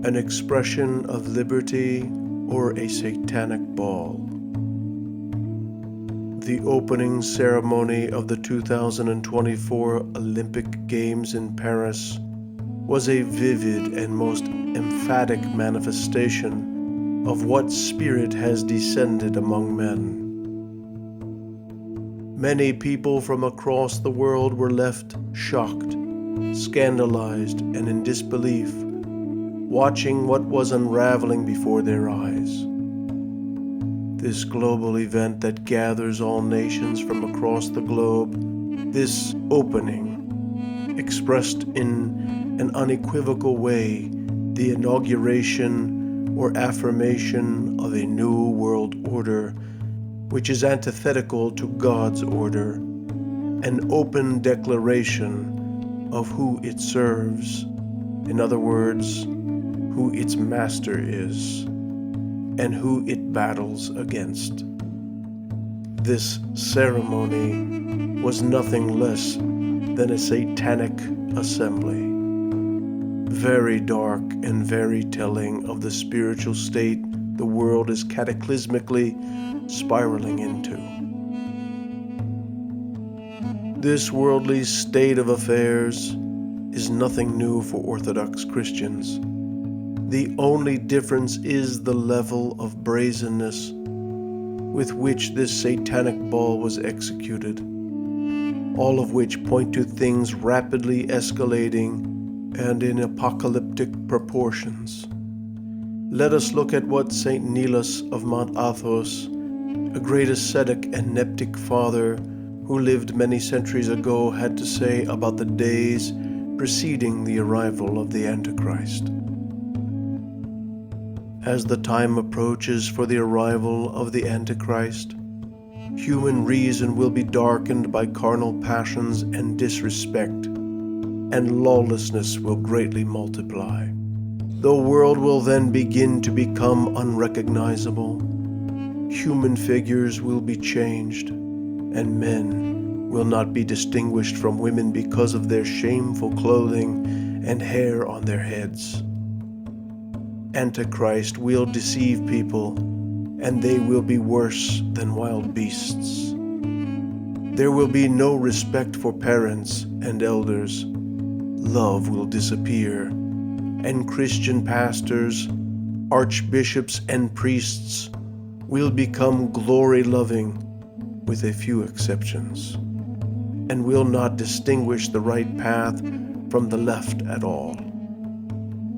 an expression of liberty, or a satanic ball. The opening ceremony of the 2024 Olympic Games in Paris was a vivid and most emphatic manifestation of what spirit has descended among men. Many people from across the world were left shocked, scandalized, and in disbelief, watching what was unraveling before their eyes. This global event that gathers all nations from across the globe, this opening, expressed in an unequivocal way the inauguration or affirmation of a new world order, which is antithetical to God's order, an open declaration of who it serves, in other words, who its master is, and who it battles against. This ceremony was nothing less than a satanic assembly, very dark and very telling of the spiritual state the world is cataclysmically spiraling into. This worldly state of affairs is nothing new for Orthodox Christians. The only difference is the level of brazenness with which this satanic ball was executed, all of which point to things rapidly escalating and in apocalyptic proportions. Let us look at what St. Nilus of Mount Athos, a great ascetic and neptic father who lived many centuries ago, had to say about the days preceding the arrival of the Antichrist. As the time approaches for the arrival of the Antichrist, human reason will be darkened by carnal passions and disrespect, and lawlessness will greatly multiply. The world will then begin to become unrecognizable. Human figures will be changed, and men will not be distinguished from women because of their shameful clothing and hair on their heads. Antichrist will deceive people, and they will be worse than wild beasts. There will be no respect for parents and elders. Love will disappear, and Christian pastors, archbishops, and priests will become glory-loving, with a few exceptions, and will not distinguish the right path from the left at all.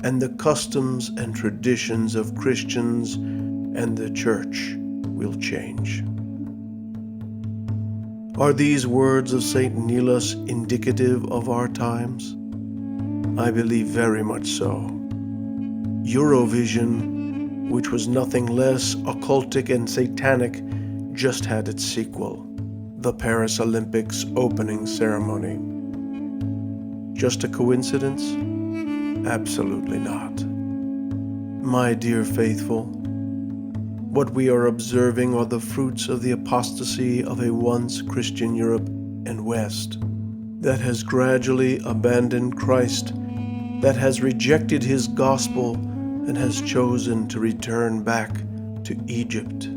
And the customs and traditions of Christians and the church will change. Are these words of St. Nilus indicative of our times? I believe very much so. Eurovision, which was nothing less occultic and satanic, just had its sequel, the Paris Olympics opening ceremony. Just a coincidence? Absolutely not. My dear faithful, what we are observing are the fruits of the apostasy of a once Christian Europe and West that has gradually abandoned Christ, that has rejected his gospel, and has chosen to return back to Egypt,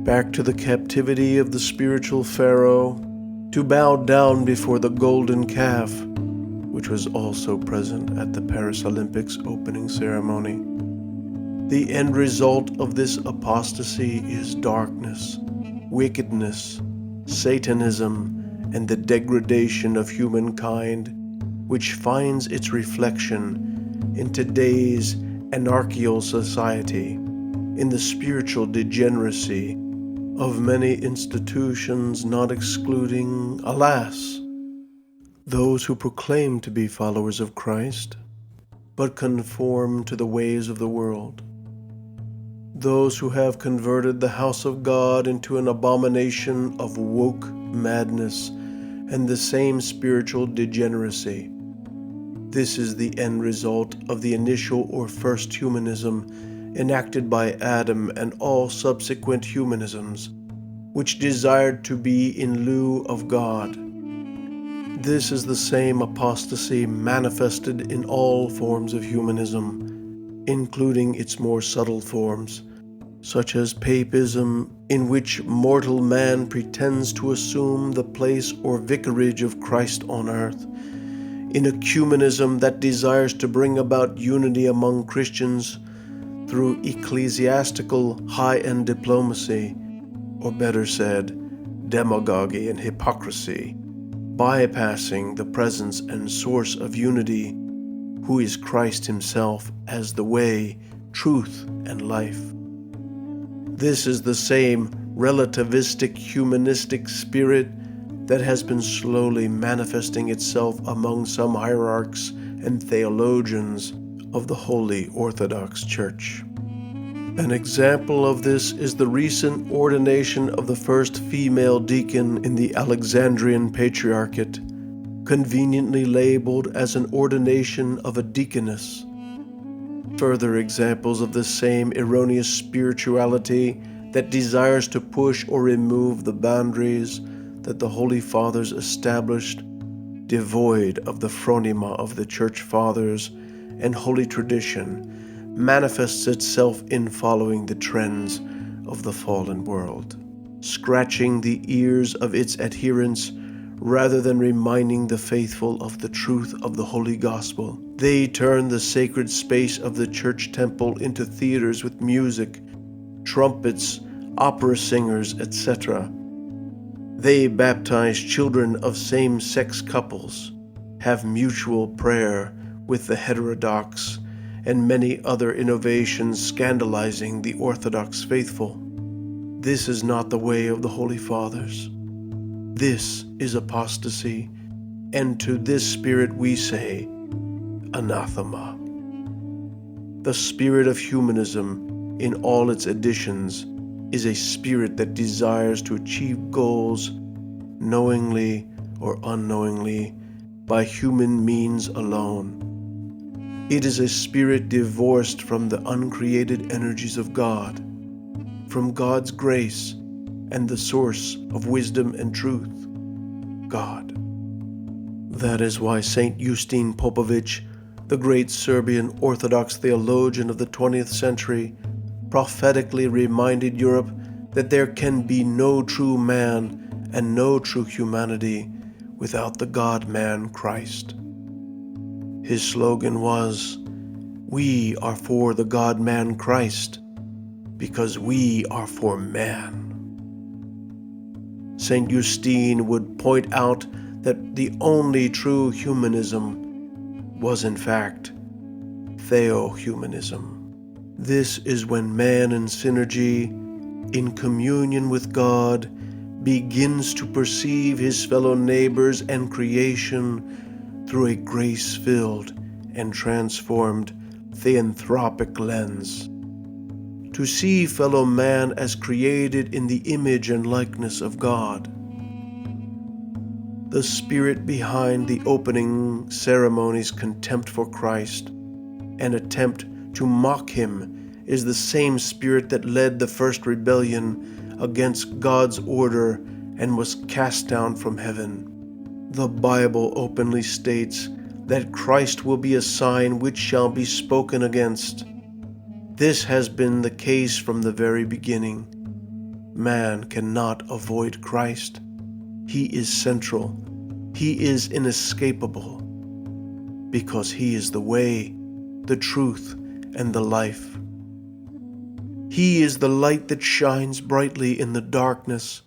back to the captivity of the spiritual Pharaoh, to bow down before the golden calf, which was also present at the Paris Olympics opening ceremony. The end result of this apostasy is darkness, wickedness, Satanism, and the degradation of humankind, which finds its reflection in today's anarchical society, in the spiritual degeneracy of many institutions, not excluding, alas, those who proclaim to be followers of Christ, but conform to the ways of the world. Those who have converted the house of God into an abomination of woke madness and the same spiritual degeneracy. This is the end result of the initial or first humanism enacted by Adam and all subsequent humanisms, which desired to be in lieu of God. This is the same apostasy manifested in all forms of humanism, including its more subtle forms, such as papism, in which mortal man pretends to assume the place or vicarage of Christ on earth, in ecumenism that desires to bring about unity among Christians through ecclesiastical high-end diplomacy, or better said, demagogy and hypocrisy, bypassing the presence and source of unity, who is Christ himself as the way, truth, and life. This is the same relativistic humanistic spirit that has been slowly manifesting itself among some hierarchs and theologians of the Holy Orthodox Church. An example of this is the recent ordination of the first female deacon in the Alexandrian Patriarchate, conveniently labeled as an ordination of a deaconess. Further examples of this same erroneous spirituality that desires to push or remove the boundaries that the Holy Fathers established, devoid of the phronema of the Church Fathers and holy tradition, manifests itself in following the trends of the fallen world, scratching the ears of its adherents rather than reminding the faithful of the truth of the Holy Gospel. They turn the sacred space of the church temple into theaters with music, trumpets, opera singers, etc. They baptize children of same-sex couples, have mutual prayer with the heterodox, and many other innovations scandalizing the Orthodox faithful. This is not the way of the Holy Fathers. This is apostasy, and to this spirit we say, anathema. The spirit of humanism, in all its editions, is a spirit that desires to achieve goals knowingly or unknowingly by human means alone. It is a spirit divorced from the uncreated energies of God, from God's grace and the source of wisdom and truth, God. That is why St. Justin Popović, the great Serbian Orthodox theologian of the 20th century, prophetically reminded Europe that there can be no true man and no true humanity without the God-man Christ. His slogan was, "We are for the God-man Christ, because we are for man." St. Justin would point out that the only true humanism was in fact theo-humanism. This is when man in synergy, in communion with God, begins to perceive his fellow neighbors and creation through a grace-filled and transformed theanthropic lens. To see fellow man as created in the image and likeness of God. The spirit behind the opening ceremony's contempt for Christ, an attempt to mock him, is the same spirit that led the first rebellion against God's order and was cast down from heaven. The Bible openly states that Christ will be a sign which shall be spoken against. This has been the case from the very beginning. Man cannot avoid Christ. He is central. He is inescapable, because he is the way, the truth, and the life. He is the light that shines brightly in the darkness.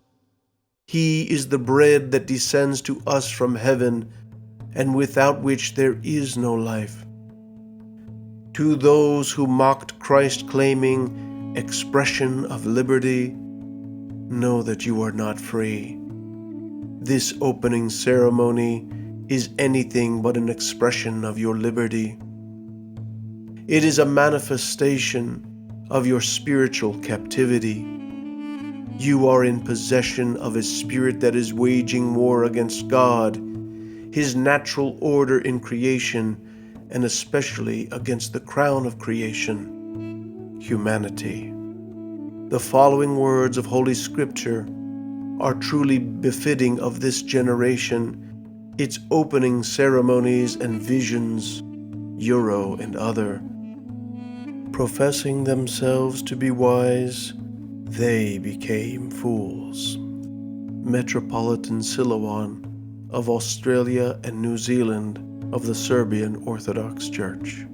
He is the bread that descends to us from heaven, and without which there is no life. To those who mocked Christ, claiming expression of liberty, know that you are not free. This opening ceremony is anything but an expression of your liberty. It is a manifestation of your spiritual captivity. You are in possession of a spirit that is waging war against God, His natural order in creation, and especially against the crown of creation, humanity. The following words of Holy Scripture are truly befitting of this generation, its opening ceremonies and visions, Euro and other. Professing themselves to be wise, they became fools. Metropolitan Siluan of Australia and New Zealand of the Serbian Orthodox Church.